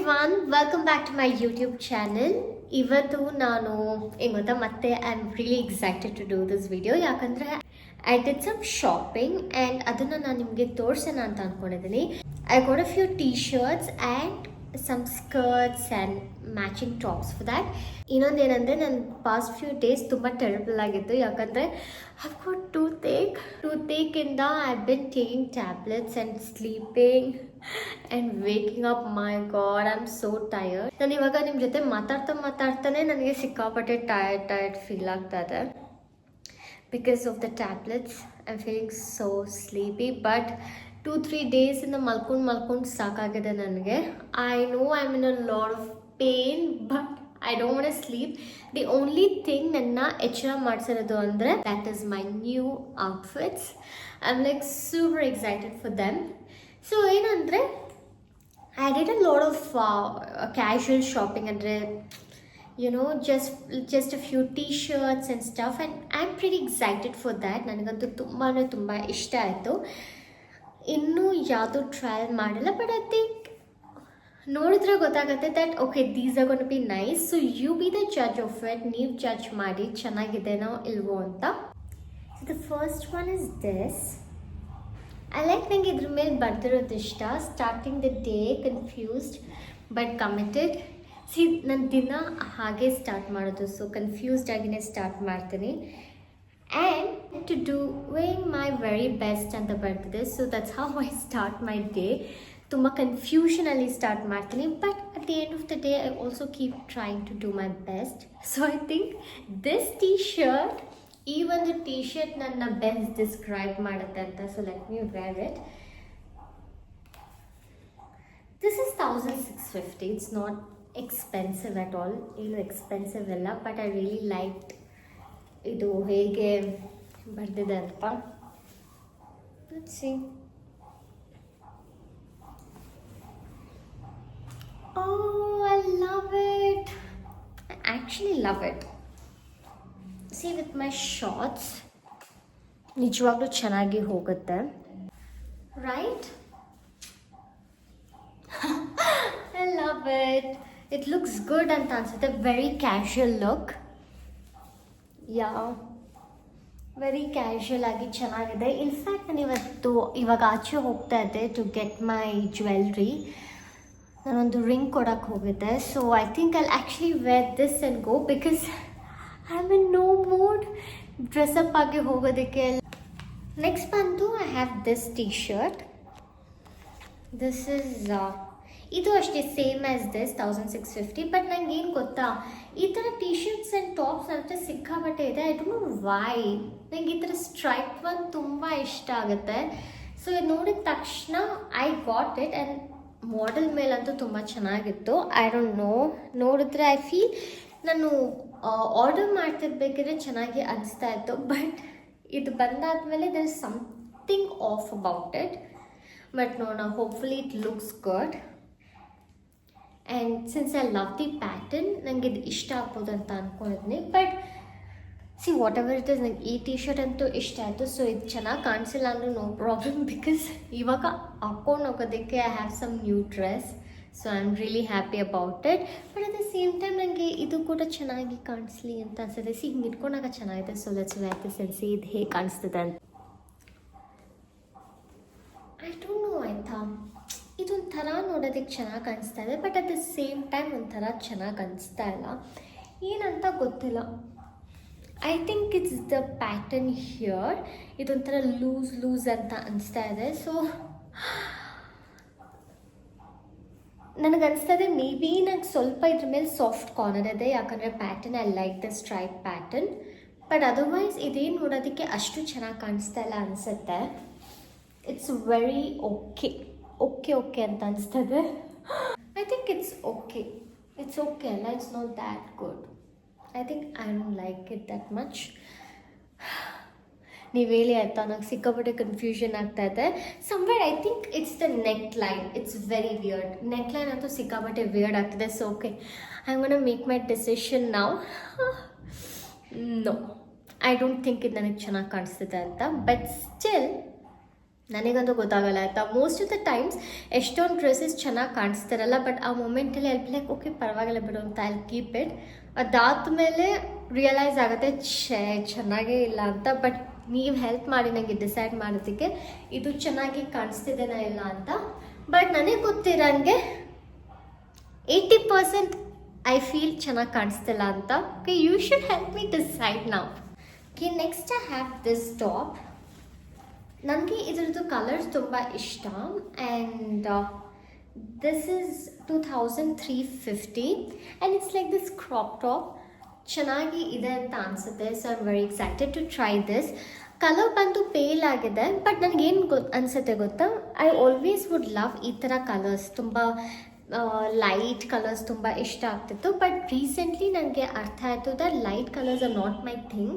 Everyone, welcome back to my YouTube channel. ಇವತ್ತು ನಾನು ಗೊತ್ತಾ ಮತ್ತೆ I am really excited to do this video. ಯಾಕಂದರೆ I did some shopping and ಅದನ್ನು ನಾನು ನಿಮಗೆ ತೋರಿಸೋಣ ಅಂತ ಅಂದ್ಕೊಂಡಿದ್ದೀನಿ. I got a few T shirts and some skirts and matching tops for that. ಇನ್ನೊಂದೇನೆಂದರೆ ನನ್ನ ಪಾಸ್ಟ್ ಫ್ಯೂ ಡೇಸ್ ತುಂಬ ಟೆರಬಲ್ ಆಗಿತ್ತು. ಯಾಕಂದರೆ ಐವ್ ಗಾಟ್ ಟೂತೇಕಿಂದ I been taking tablets and sleeping and waking up. My god, I am so tired. ನಾನು ಇವಾಗ ನಿಮ್ಮ ಜೊತೆ ಮಾತಾಡ್ತಾನೆ ನನಗೆ ಸಿಕ್ಕಾಪಟ್ಟೆ ಟಯರ್ಡ್ ಫೀಲ್ ಆಗ್ತಾ ಇದೆ. Because of the tablets I am feeling so sleepy. But 2-3 ಡೇಸಿಂದ ಮಲ್ಕೊಂಡು ಸಾಕಾಗಿದೆ ನನಗೆ. I know I am in a lot of pain, but I don't want to sleep. The only thing ನನ್ನ ಎಚ್ಚರ ಮಾಡಿಸಿರೋದು ಅಂದರೆ that is my new outfits. I am like super excited for them. So ಏನಂದರೆ I did a lot of casual shopping. ಅಂದರೆ just a few t-shirts and stuff, and I'm pretty excited for that. ನನಗಂತೂ ತುಂಬ ಇಷ್ಟ ಆಯಿತು. ಇನ್ನೂ ಯಾವುದೂ trial ಮಾಡಿಲ್ಲ, but I think ನೋಡಿದ್ರೆ ಗೊತ್ತಾಗುತ್ತೆ that okay these are gonna be nice. So you be the judge of it. ನೀವು ಜಡ್ಜ್ ಮಾಡಿ ಚೆನ್ನಾಗಿದೆನೋ ಇಲ್ವೋ ಅಂತ. So the first one is this. I like ನಂಗೆ ಇದ್ರ ಮೇಲೆ ಬರ್ದಿರೋದು ಇಷ್ಟ. Starting the day confused but committed. See ನನ್ನ ದಿನ ಹಾಗೆ ಸ್ಟಾರ್ಟ್ ಮಾಡೋದು. ಸೊ ಕನ್ಫ್ಯೂಸ್ಡ್ ಆಗಿನೇ ಸ್ಟಾರ್ಟ್ ಮಾಡ್ತೀನಿ. And to doing my very best ಅಂತ ಬರ್ತಿದೆ. So that's how I start my day. ತುಂಬ ಕನ್ಫ್ಯೂಷನಲ್ಲಿ ಸ್ಟಾರ್ಟ್ ಮಾಡ್ತೀನಿ, but at the end of the day I also keep trying to do my best. So I think this T shirt, ಈ ಒಂದು T shirt ನನ್ನ best describe ಮಾಡುತ್ತೆ ಅಂತ. So let me wear it. This is 1650. It's not expensive at all. ಏನು expensive ಇಲ್ಲ, but I really like ಇದು ಹೇಗೆ ಬರ್ದಿದೆ ಅಂತ. Let's see. Oh, I love it. I actually love it. See, with my shorts ನಿಜವಾಗ್ಲೂ ಚೆನ್ನಾಗಿ ಹೋಗುತ್ತೆ, right? I love it. It looks good ಅಂತ ಅನ್ಸುತ್ತೆ. Very casual look. Very casual ಆಗಿ ಚೆನ್ನಾಗಿದೆ. ಇನ್ಫ್ಯಾಕ್ಟ್ ನಾನು ಇವಾಗ ಆಚೆ ಹೋಗ್ತಾ ಇದ್ದೆ ಟು ಗೆಟ್ ಮೈ ಜ್ಯುವೆಲ್ರಿ. ನಾನೊಂದು ರಿಂಗ್ ಕೊಡೋಕ್ಕೆ ಹೋಗಿದ್ದೆ. So I think I actually wear this and go, because I am in no mood dress up ಆಗಿ ಹೋಗೋದಕ್ಕೆ. ನೆಕ್ಸ್ಟ್ ಬಂದು I have this T shirt. This is ಇದು ಅಷ್ಟೇ ಸೇಮ್ ಆ್ಯಸ್ ದಿಸ್ 1650. ಬಟ್ ನಂಗೆ ಏನು ಗೊತ್ತಾ, ಈ ಥರ ಟೀ ಶರ್ಟ್ಸ್ ಆ್ಯಂಡ್ ಟಾಪ್ಸ್ ಅಂತ ಸಿಕ್ಕಾಬಟ್ಟೆ ಇದೆ. I don't know why. ನಂಗೆ ಈ ಥರ ಸ್ಟ್ರೈಪ್ ಒಂದು ತುಂಬ ಇಷ್ಟ ಆಗುತ್ತೆ. ಸೊ ಇದು ನೋಡಿದ ತಕ್ಷಣ I got it. And model ಮೇಲಂತೂ ತುಂಬ ಚೆನ್ನಾಗಿತ್ತು. ಐ ಡೋಂಟ್ ನೋ, ನೋಡಿದ್ರೆ ಐ ಫೀಲ್ ನಾನು ಆರ್ಡರ್ ಮಾಡ್ತಿರ್ಬೇಕಾದ್ರೆ ಚೆನ್ನಾಗಿ ಅನಿಸ್ತಾ ಇತ್ತು. ಬಟ್ ಇದು ಬಂದಾದಮೇಲೆ there is something off about it. But ನೋಡೋಣ, hopefully it looks good. And since I love the pattern, ನನಗೆ ಇದು ಇಷ್ಟ ಆಗ್ಬೋದು ಅಂತ ಅಂದ್ಕೊಂಡಿದ್ದೀನಿ. But see whatever it is, ನಂಗೆ ಈ ಟೀ ಶರ್ಟ್ ಅಂತೂ ಇಷ್ಟ ಆಯಿತು. ಸೊ ಇದು ಚೆನ್ನಾಗಿ ಕಾಣಿಸಿಲ್ಲ ಅಂದರೂ ನೋ ಪ್ರಾಬ್ಲಮ್, ಬಿಕಾಸ್ ಇವಾಗ ಹಾಕ್ಕೊಂಡು ಹೋಗೋದಕ್ಕೆ I have some new dress. So I am really happy about it. But at the same time ನನಗೆ ಇದು ಕೂಡ ಚೆನ್ನಾಗಿ ಕಾಣಿಸ್ಲಿ ಅಂತ ಅನ್ಸುತ್ತೆ. ಸಿ ಹಿಂಗೆ ಇಟ್ಕೊಂಡಾಗ ಚೆನ್ನಾಗಿದೆ. So let's wear this and see ಇದು ಹೇಗೆ ಕಾಣಿಸ್ತದೆ ಅಂತ. ಐ ಡೋಂಟ್ ನೋ ಆಯಿತಾ, ಇದೊಂಥರ ನೋಡೋದಕ್ಕೆ ಚೆನ್ನಾಗಿ ಕಾಣಿಸ್ತಾ ಇದೆ, but at the same time ಒಂಥರ ಚೆನ್ನಾಗಿ ಅನಿಸ್ತಾ ಇಲ್ಲ. ಏನಂತ ಗೊತ್ತಿಲ್ಲ. I think it's the pattern here. ಇದೊಂಥರ ಲೂಸ್ ಅಂತ ಅನಿಸ್ತಾ ಇದೆ. ಸೊ ನನಗನ್ನಿಸ್ತಾ ಇದೆ ಮೇ ಬಿ ನಂಗೆ ಸ್ವಲ್ಪ ಇದ್ರ ಮೇಲೆ ಸಾಫ್ಟ್ ಕಾರ್ನರ್ ಇದೆ. ಯಾಕಂದರೆ pattern I like the stripe pattern. But otherwise ಇದೇನು ನೋಡೋದಕ್ಕೆ ಅಷ್ಟು ಚೆನ್ನಾಗಿ ಕಾಣಿಸ್ತಾ ಇಲ್ಲ ಅನಿಸುತ್ತೆ. ಇಟ್ಸ್ ವೆರಿ ಓಕೆ ಅಂತ ಅನಿಸ್ತದೆ. ಐ ಥಿಂಕ್ ಇಟ್ಸ್ ಓಕೆ ಅಲ್ಲ, it's not that good. I think I don't like it that much. ನೀವು ಹೇಳಿ ಆಯಿತಾ, ನಂಗೆ ಸಿಕ್ಕಾಪಟ್ಟೆ ಕನ್ಫ್ಯೂಷನ್ ಆಗ್ತಾ ಇದೆ. Somewhere I think it's the neck line. It's very weird. Neck line ಅಂತೂ ಸಿಕ್ಕಾಪಟ್ಟೆ ವಿಯರ್ಡ್ ಆಗ್ತಿದೆ. So okay, I am gonna make my decision now. No, I don't think ಇದು ನನಗೆ ಚೆನ್ನಾಗಿ ಕಾಣಿಸ್ತಿದೆ ಅಂತ. ಬಟ್ ಸ್ಟಿಲ್ ನನಗಂತೂ ಗೊತ್ತಾಗಲ್ಲ ಆಯಿತಾ. ಮೋಸ್ಟ್ ಆಫ್ ದ ಟೈಮ್ಸ್ ಎಷ್ಟೊಂದು ಡ್ರೆಸ್ಸಸ್ ಚೆನ್ನಾಗಿ ಕಾಣಿಸ್ತಾರಲ್ಲ, ಬಟ್ ಆ ಮೂಮೆಂಟಲ್ಲಿ ಅಲ್ಲಿ ಲೈಕ್ ಓಕೆ ಪರವಾಗಿಲ್ಲ ಬಿಡು ಅಂತ ಅಲ್ಲಿ ಕೀಪ್ ಇಟ್. ಅದಾದಮೇಲೆ ರಿಯಲೈಸ್ ಆಗುತ್ತೆ ಚೆನ್ನಾಗೇ ಇಲ್ಲ ಅಂತ. ಬಟ್ ನೀವು ಹೆಲ್ಪ್ ಮಾಡಿ ನನಗೆ ಡಿಸೈಡ್ ಮಾಡೋದಕ್ಕೆ ಇದು ಚೆನ್ನಾಗಿ ಕಾಣಿಸ್ತಿದ್ದೇನಾ ಇಲ್ಲ ಅಂತ. ಬಟ್ ನನಗೆ ಗೊತ್ತಿರೋಂಗೆ 80% ಐ ಫೀಲ್ ಚೆನ್ನಾಗಿ ಕಾಣಿಸ್ತಿಲ್ಲ ಅಂತ. Okay, you should help me decide ನಾವು. Okay, next I have this top. ನನಗೆ ಇದರದ್ದು ಕಲರ್ಸ್ ತುಂಬ ಇಷ್ಟ. And this is 2350 and it's like this crop top. ಚೆನ್ನಾಗಿ ಇದೆ ಅಂತ ಅನಿಸುತ್ತೆ. So I am very excited to try this. Colour ಬಂದು ಪೇಲ್ ಆಗಿದೆ, ಬಟ್ ನನಗೇನು ಅನಿಸುತ್ತೆ ಗೊತ್ತಾ, ಐ ಆಲ್ವೇಸ್ ವುಡ್ ಲವ್ ಈ ಥರ ಕಲರ್ಸ್. ತುಂಬ ಲೈಟ್ ಕಲರ್ಸ್ ತುಂಬ ಇಷ್ಟ ಆಗ್ತಿತ್ತು. ಬಟ್ ರೀಸೆಂಟ್ಲಿ ನನಗೆ ಅರ್ಥ ಆಯಿತು that light colours R not my thing.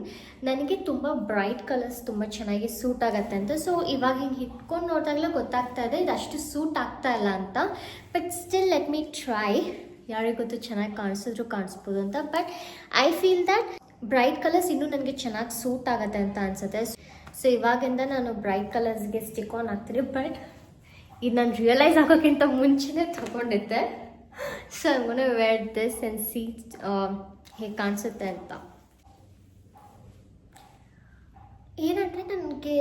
ನನಗೆ ತುಂಬ ಬ್ರೈಟ್ ಕಲರ್ಸ್ ತುಂಬ ಚೆನ್ನಾಗಿ ಸೂಟ್ ಆಗುತ್ತೆ ಅಂತ. ಸೊ ಇವಾಗ ಹಿಂಗೆ ಇಟ್ಕೊಂಡು ನೋಡಿದಾಗಲೇ ಗೊತ್ತಾಗ್ತಾ ಇದೆ ಇದು ಅಷ್ಟು ಸೂಟ್ ಆಗ್ತಾ ಇಲ್ಲ ಅಂತ. But still let me try. ಯಾರಿಗೆ ಗೊತ್ತು, ಚೆನ್ನಾಗಿ ಕಾಣಿಸಿದ್ರು ಕಾಣಿಸ್ಬೋದು ಅಂತ. But I feel that bright colours ಇನ್ನೂ ನನಗೆ ಚೆನ್ನಾಗಿ ಸೂಟ್ ಆಗುತ್ತೆ ಅಂತ ಅನಿಸುತ್ತೆ. ಸೊ ಇವಾಗಿಂದ ನಾನು ಬ್ರೈಟ್ ಕಲರ್ಸ್ಗೆ ಸ್ಟಿಕ್ ಆನ್ ಆಗ್ತೀನಿ. ಬಟ್ ಇದು ನಾನು ರಿಯಲೈಸ್ ಆಗೋಕ್ಕಿಂತ ಮುಂಚೆನೇ ತೊಗೊಂಡಿದ್ದೆ. So I gonna wear this and see ಹೇಗೆ ಕಾಣಿಸುತ್ತೆ ಅಂತ. ಏನಂದರೆ ನನಗೆ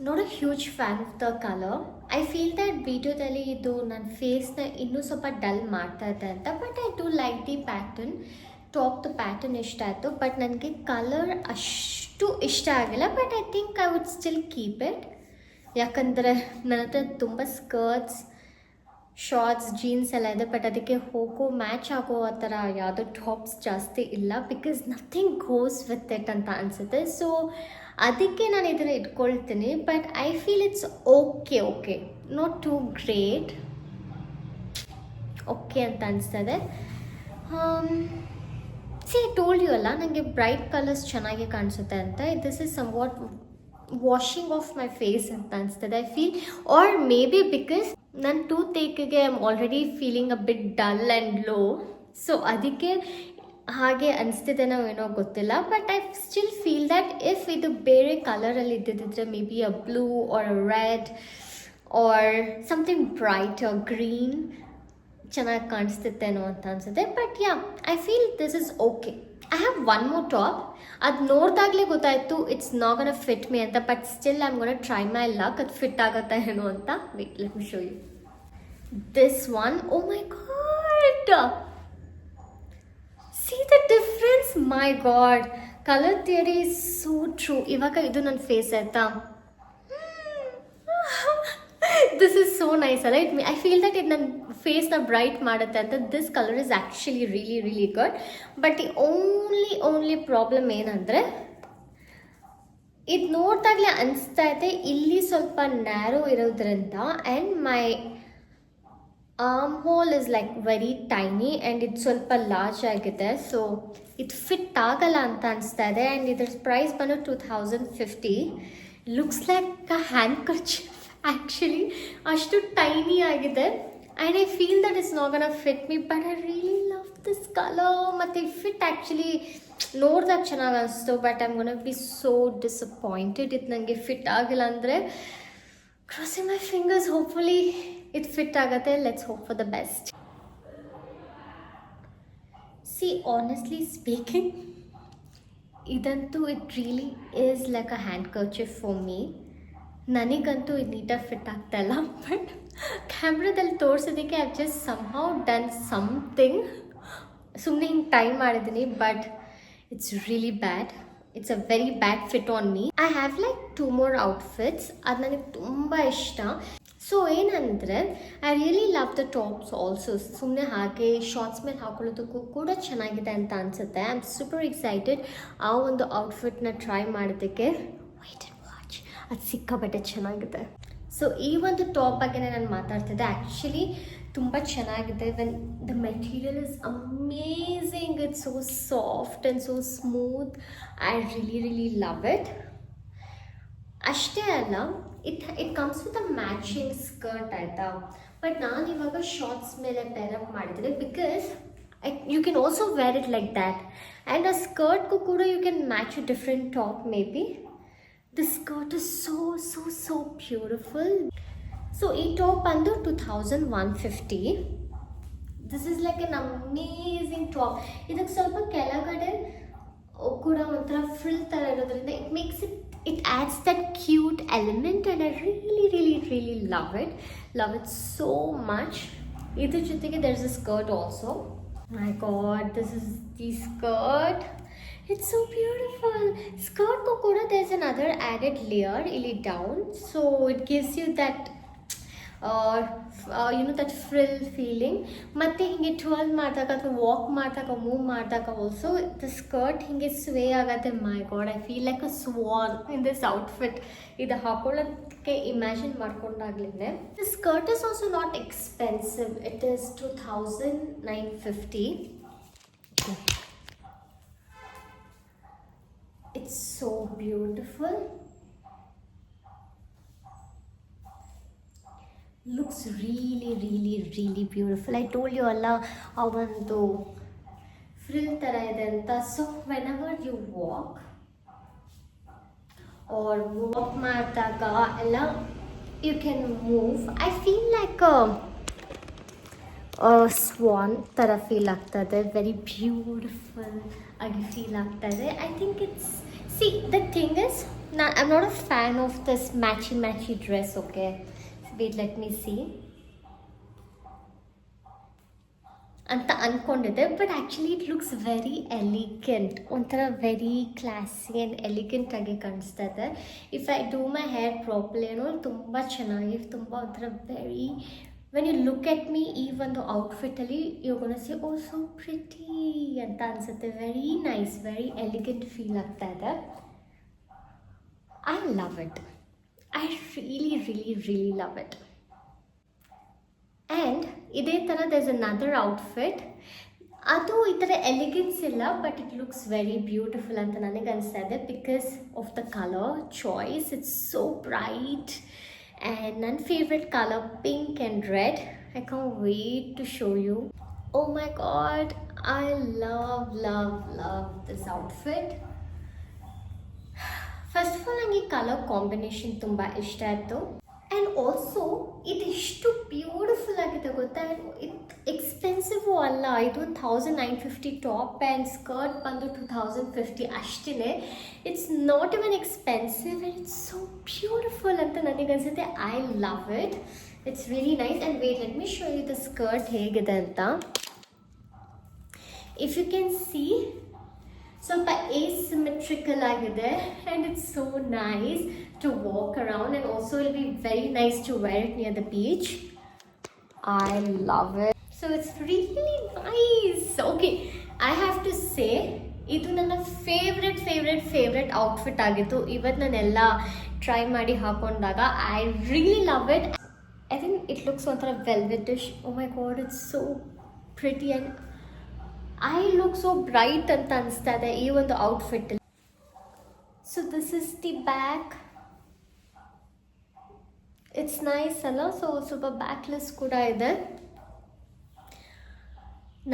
ನೋಡೋ huge fan of the colour. I feel that ವಿಡಿಯೋದಲ್ಲಿ ಇದು ನನ್ನ ಫೇಸ್ನ ಇನ್ನೂ ಸ್ವಲ್ಪ ಡಲ್ ಮಾಡ್ತಾ ಇದೆ ಅಂತ. But I do like the pattern. ಟಾಪ್ದು ಪ್ಯಾಟರ್ನ್ ಇಷ್ಟ ಆಯಿತು, ಬಟ್ ನನಗೆ ಕಲರ್ ಅಷ್ಟು ಇಷ್ಟ ಆಗಿಲ್ಲ. But I think I would still keep it. ಯಾಕಂದರೆ ನನ್ನ ಹತ್ರ ತುಂಬ ಸ್ಕರ್ಟ್ಸ್, ಶಾರ್ಟ್ಸ್, ಜೀನ್ಸ್ ಎಲ್ಲ ಇದೆ. ಬಟ್ ಅದಕ್ಕೆ ಮ್ಯಾಚ್ ಆಗೋ ಆ ಥರ ಯಾವುದೋ ಟಾಪ್ಸ್ ಜಾಸ್ತಿ ಇಲ್ಲ. Because nothing goes with it ಅಂತ ಅನಿಸುತ್ತೆ. ಸೊ ಅದಕ್ಕೆ ನಾನು ಇದನ್ನು ಇಟ್ಕೊಳ್ತೀನಿ. But I feel it's okay, not two great, okay ಅಂತ ಅನಿಸ್ತದೆ. ಸಿ ಟೋಲ್ಡ್ ಯು ಅಲ್ಲ, ನನಗೆ ಬ್ರೈಟ್ ಕಲರ್ಸ್ ಚೆನ್ನಾಗಿ ಕಾಣಿಸುತ್ತೆ ಅಂತ. This is somewhat washing off my face ಅಂತ ಅನಿಸ್ತದೆ I feel. Or maybe because ನನ್ನ ಟೂತ್ ಏಕಿಗೆ I am already feeling a bit dull and low. So ಅದಕ್ಕೆ ಹಾಗೆ ಅನಿಸ್ತಿದ್ದೇನೋ ಏನೋ ಗೊತ್ತಿಲ್ಲ. But I still feel that if ಇದು ಬೇರೆ ಕಲರಲ್ಲಿ ಇದ್ದಿದ್ದರೆ maybe a blue or a red or something bright or green ಚೆನ್ನಾಗಿ ಕಾಣಿಸ್ತಿತ್ತೇನೋ ಅಂತ ಅನಿಸುತ್ತೆ. But yeah, I feel this is okay. I have one more top. ಅದು ನೋಡಿದಾಗಲೇ ಗೊತ್ತಾಯಿತು it's not gonna fit me ಅಂತ. But still I am gonna try my luck ಅದು fit ಆಗುತ್ತಾ ಏನೋ ಅಂತ. Wait, let me show you this one. Oh my god, see the difference. My god, colour theory is so true. ಇವಾಗ ಇದು ನನ್ನ face ಆಯಿತಾ, this is so nice ಅಲ್ಲ. I feel that ಇದು ನನ್ನ ಫೇಸ್ನ ಬ್ರೈಟ್ ಮಾಡುತ್ತೆ ಅಂತ. This colour is actually really good. But the only problem ಏನಂದರೆ ಇದು ನೋಡಿದಾಗಲೇ ಅನಿಸ್ತಾ ಇದೆ ಇಲ್ಲಿ ಸ್ವಲ್ಪ ನ್ಯಾರೋ ಇರೋದ್ರಿಂದ and my arm hole is like very tiny and ಇದು ಸ್ವಲ್ಪ ಲಾರ್ಜ್ ಆಗಿದೆ. ಸೊ ಇದು ಫಿಟ್ ಆಗಲ್ಲ ಅಂತ ಅನಿಸ್ತಾ ಇದೆ. ಆ್ಯಂಡ್ ಇದ್ರ ಪ್ರೈಸ್ ಬಂದು 2050. Looks like a handkerchief actually. ಅಷ್ಟು ಟೈನಿ ಆಗಿದೆ. And I feel that it's not gonna fit me. But I really love this colour. ಮತ್ತು ಫಿಟ್ ಆ್ಯಕ್ಚುಲಿ ನೋಡ್ದಾಗ ಚೆನ್ನಾಗಿ ಅನಿಸ್ತು. But I am gonna be so disappointed ಇದು ನನಗೆ fit ಆಗಿಲ್ಲ ಅಂದರೆ. ಕ್ರಾಸಿಂಗ್ ಮೈ ಫಿಂಗರ್ಸ್, ಹೋಪ್ಫುಲಿ ಇದು ಫಿಟ್ ಆಗುತ್ತೆ. Let's hope for the best. See honestly speaking, ಇದಂತೂ it really is like a handkerchief for me. ನನಗಂತೂ ಇದು ನೀಟಾಗಿ ಫಿಟ್ ಆಗ್ತಾಯಿಲ್ಲ. ಬಟ್ ಕ್ಯಾಮ್ರಾದಲ್ಲಿ ತೋರಿಸೋದಕ್ಕೆ I just somehow done something. ಸುಮ್ಮನೆ ಹಿಂಗೆ ಟ್ರೈ ಮಾಡಿದ್ದೀನಿ. But it's really bad. It's a very bad fit on me. I have like 2 more outfits. ಅದು ನನಗೆ ತುಂಬ ಇಷ್ಟ. ಸೊ ಏನಂದರೆ I really love the tops also. ಸುಮ್ಮನೆ ಹಾಗೆ ಶಾರ್ಟ್ಸ್ ಮೇಲೆ ಹಾಕೊಳ್ಳೋದಕ್ಕೂ ಕೂಡ ಚೆನ್ನಾಗಿದೆ ಅಂತ ಅನಿಸುತ್ತೆ. ಐ ಆಮ್ ಸೂಪರ್ ಎಕ್ಸೈಟೆಡ್ ಆ ಒಂದು ಔಟ್ಫಿಟ್ನ ಟ್ರೈ ಮಾಡೋದಕ್ಕೆ. ವೈಟ್ ಆ್ಯಂಡ್ ವಾಚ್, ಅದು ಸಿಕ್ಕಾಪಟ್ಟೆ ಚೆನ್ನಾಗಿದೆ. ಸೊ ಈ ಒಂದು ಟಾಪ್ ಬಗ್ಗೆ ನಾನು ಮಾತಾಡ್ತಿದ್ದೆ. ಆ್ಯಕ್ಚುಲಿ ತುಂಬ ಚೆನ್ನಾಗಿದೆ. When the material is amazing. It's so soft and so smooth. I really love it. ಅಷ್ಟೇ ಅಲ್ಲ, it comes with a matching skirt ಆಯಿತಾ. ಬಟ್ ನಾನು ಇವಾಗ ಶಾರ್ಟ್ಸ್ ಮೇಲೆ ಪೇರಪ್ ಮಾಡಿದ್ದೀನಿ because you can also wear it like that. And ಆ ಸ್ಕರ್ಟ್ಗೂ ಕೂಡ you can match a different top maybe. This skirt is so beautiful. So ಈ top ಬಂದು 2150. This is like an amazing top. ಇದಕ್ಕೆ ಸ್ವಲ್ಪ ಕೆಳಗಡೆ ಕೂಡ ಒಂಥರ ಫ್ರಿಲ್ ಥರ ಇರೋದ್ರಿಂದ it makes it adds that cute element and I really love it so much. ಇದ್ರ ಜೊತೆಗೆ there is a skirt also. My god, this is the skirt. It's so beautiful. Skirt ko kuda there's another added layer illi down, so it gives you that that frill feeling. Matte hinge twirl ಮಾಡ್ದಾಗ ಅಥವಾ walk ಮಾಡ್ದಾಗ move ಮಾಡ್ದಾಗ also the skirt hinge sway ಆಗತ್ತೆ. My god, I feel like a swan in this outfit. ಇದು ಹಾಕೊಳ್ಳೋದಕ್ಕೆ imagine ಮಾಡ್ಕೊಂಡಾಗ್ಲಿಂದೆ. The skirt is also not expensive. It is 2950. It's so beautiful. Looks really beautiful. I told you alla avandu frill tara ide anta. So whenever you walk ಮಾಡ್ದಾಗ ಎಲ್ಲ you can move. I feel like ಸ್ವಾನ್ ಥರ feel ಆಗ್ತದೆ. Very beautiful ಆಗಿ feel ಆಗ್ತಾಯಿದೆ. I think it's see the thing is I am not a fan of this matchy dress. Okay, wait, let me see ಅಂತ ಅಂದ್ಕೊಂಡಿದ್ದೆ. But actually it looks very elegant, ಒಂಥರ very classy and elegant ಆಗಿ ಕಾಣಿಸ್ತಾ ಇದೆ. If I do my hair properly ಏನೋ ತುಂಬ ಚೆನ್ನಾಗಿ, ತುಂಬ ಒಂಥರ very, when you look at me ಈ ಒಂದು ಔಟ್ಫಿಟ್ಟಲ್ಲಿ you're gonna say oh so pretty ಅಂತ ಅನ್ಸುತ್ತೆ. Very nice, very elegant feel ಆಗ್ತಾ ಇದೆ. I love it. I really love it. And ಇದೇ ಥರ ದರ್ ಇಸ್ ಅನದರ್ ಔಟ್ಫಿಟ್. ಅದು ಈ ಥರ ಎಲಿಗೆನ್ಸ್ ಇಲ್ಲ, but it looks very beautiful ಅಂತ ನನಗೆ ಅನಿಸ್ತಾ ಇದೆ because of the colour choice. It's so bright. And ನನ್ನ favorite color, pink and red. I can't wait to show you. Oh my god, I love this outfit. First of all, ನನಗೆ colour combination ತುಂಬ ಇಷ್ಟ ಆಯಿತು. And also ಇದಿಷ್ಟು beautiful ಆಗಿದೆ ಗೊತ್ತಾ. ಇದು expensive ಅಲ್ಲ. ಇದು 1950 ಟಾಪ್ ಆ್ಯಂಡ್ ಸ್ಕರ್ಟ್ ಬಂದು 2050 ಅಷ್ಟೇ. It's not even expensive and it's so beautiful ಅಂತ ನನಗೆ ಅನಿಸುತ್ತೆ. I love it. It's really nice. And wait, let me show you the skirt ಹೇಗಿದೆ ಅಂತ. ಇಫ್ ಯು ಕ್ಯಾನ್ ಸಿ, ಸ್ವಲ್ಪ asymmetrical ಆಗಿದೆ and it's so nice to walk around, and also it'll be very nice to wear it near the beach. I love it. So it's really nice. Okay, I have to say ಇದು ನನ್ನ favourite outfit ಆಗಿತ್ತು. ಇವತ್ತು ನಾನೆಲ್ಲ try ಮಾಡಿ ಹಾಕೊಂಡಾಗ I really love it. I think it looks ಒಂಥರ velvetish. Oh my god, it's so pretty and I look so bright ಅಂತ ಅನಿಸ್ತಾ ಇದೆ ಈ ಒಂದು outfit. So this is the back. It's nice ಅಲ್ಲ. ಸೊ ಸ್ವಲ್ಪ ಬ್ಯಾಕ್ಲೆಸ್ ಕೂಡ ಇದೆ.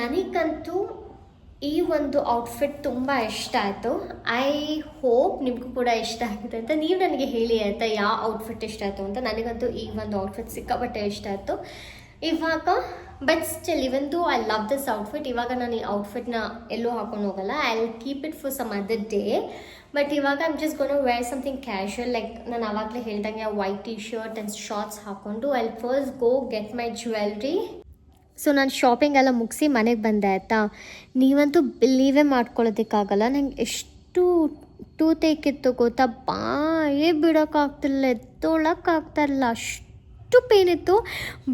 ನನಗಂತೂ ಈ ಒಂದು ಔಟ್ಫಿಟ್ ತುಂಬ ಇಷ್ಟ ಆಯಿತು. ಐ ಹೋಪ್ ನಿಮಗೂ ಕೂಡ ಇಷ್ಟ ಆಗಿದೆ ಅಂತ. ನೀವು ನನಗೆ ಹೇಳಿ ಆಯಿತಾ ಯಾವ ಔಟ್ಫಿಟ್ ಇಷ್ಟ ಆಯಿತು ಅಂತ. ನನಗಂತೂ ಈ ಒಂದು ಔಟ್ಫಿಟ್ ಸಿಕ್ಕಾಪಟ್ಟೆ ಇಷ್ಟ ಆಯಿತು. ಇವಾಗ but still even though I love this outfit, ಇವಾಗ ನಾನು ಈ ಔಟ್ಫಿಟ್ನ ಎಲ್ಲೂ ಹಾಕೊಂಡು ಹೋಗಲ್ಲ. I will keep it for some other day. But ಇವಾಗ I'm just gonna wear something casual. Like ನಾನು ಆವಾಗಲೇ ಹೇಳ್ದಂಗೆ white T shirt and shorts ಹಾಕ್ಕೊಂಡು I will first go get my jewellery. So ನಾನು ಶಾಪಿಂಗ್ ಎಲ್ಲ ಮುಗಿಸಿ ಮನೆಗೆ ಬಂದೆ ಆಯಿತಾ. ನೀವಂತೂ ಬಿಲೀವೇ ಮಾಡ್ಕೊಳ್ಳೋದಕ್ಕಾಗಲ್ಲ, ನಂಗೆ ಎಷ್ಟು ಟೂತ್ ಏಕಿತ್ತು ಗೊತ್ತಾ. ಬಾಯೇ ಬಿಡೋಕ್ಕಾಗ್ತಿಲ್ಲ, ಎತ್ತೊಳಕ್ಕಾಗ್ತಾಯಿಲ್ಲ, ಅಷ್ಟು ಪೇನ್ ಇತ್ತು.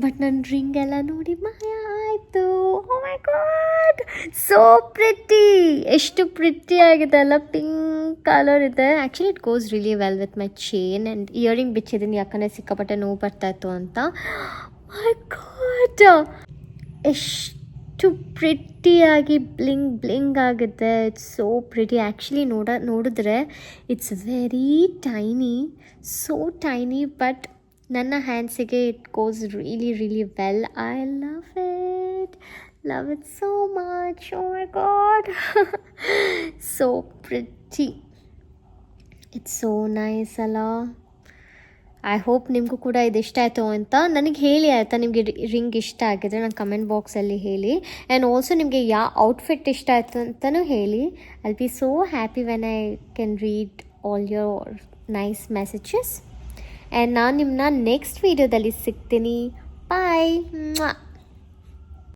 ಬಟ್ ನನ್ನ ರಿಂಗ್ ಎಲ್ಲ ನೋಡಿ ಮಾಯ ಆಯಿತು. Oh my God, so pretty. ಎಷ್ಟು ಪ್ರಿಟಿ ಆಗಿದೆ ಅಲ್ಲ. ಪಿಂಕ್ ಕಲರ್ ಇದೆ. Actually it goes really well with my chain and earring ಬಿಚ್ಚಿದ್ದೀನಿ, ಯಾಕಂದರೆ ಸಿಕ್ಕಾಪಟ್ಟೆ ನೋವು ಬರ್ತಾಯಿತ್ತು ಅಂತ. ಮೈ ಗಾಡ್, ಎಷ್ಟು ಪ್ರಿಟ್ಟಿಯಾಗಿ ಬ್ಲಿಂಗ್ ಆಗಿದೆ. It's so pretty. ಆ್ಯಕ್ಚುಲಿ ನೋಡಿದ್ರೆ it's very tiny, so tiny, but ನನ್ನ ಹ್ಯಾಂಡ್ಸಿಗೆ it goes really well. I love it so much. Oh my god. So pretty. It's so nice ಅಲ್ಲ. ಐ ಹೋಪ್ ನಿಮಗೂ ಕೂಡ ಇದು ಇಷ್ಟ ಆಯಿತು ಅಂತ ನನಗೆ ಹೇಳಿ ಆಯಿತಾ. ನಿಮಗೆ ರಿಂಗ್ ಇಷ್ಟ ಆಗಿದ್ರೆ ನಂಗೆ ಕಮೆಂಟ್ ಬಾಕ್ಸಲ್ಲಿ ಹೇಳಿ. ಆ್ಯಂಡ್ ಆಲ್ಸೋ ನಿಮಗೆ ಯಾವ ಔಟ್ಫಿಟ್ ಇಷ್ಟ ಆಯಿತು ಅಂತಲೂ ಹೇಳಿ. I be so happy when I can read all your nice messages. And ನಾನು ನಿಮ್ಮನ್ನ ನೆಕ್ಸ್ಟ್ ವೀಡಿಯೋದಲ್ಲಿ ಸಿಗ್ತೀನಿ. ಬಾಯ್.